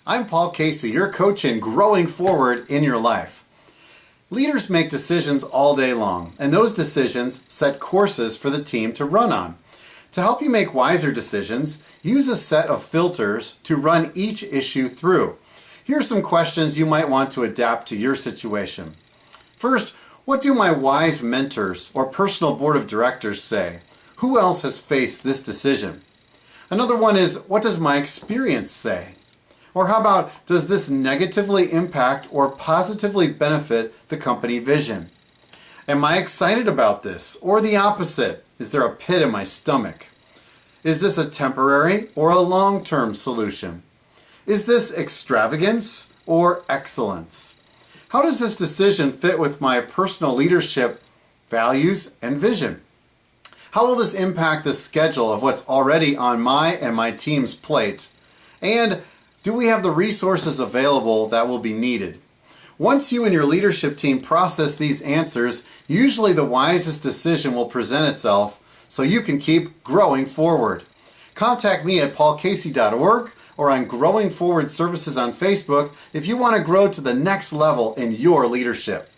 I'm Paul Casey, your coach in growing forward in your life. Leaders make decisions all day long, and those decisions set courses for the team to run on. To help you make wiser decisions, use a set of filters to run each issue through. Here are some questions you might want to adapt to your situation. First, what do my wise mentors or personal board of directors say? Who else has faced this decision? Another one is, what does my experience say? Or how about, does this negatively impact or positively benefit the company vision? Am I excited about this? Or the opposite? Is there a pit in my stomach? Is this a temporary or a long-term solution? Is this extravagance or excellence? How does this decision fit with my personal leadership values and vision? How will this impact the schedule of what's already on my and my team's plate? And do we have the resources available that will be needed? Once you and your leadership team process these answers, usually the wisest decision will present itself so you can keep growing forward. Contact me at paulcasey.org or on Growing Forward Services on Facebook if you want to grow to the next level in your leadership.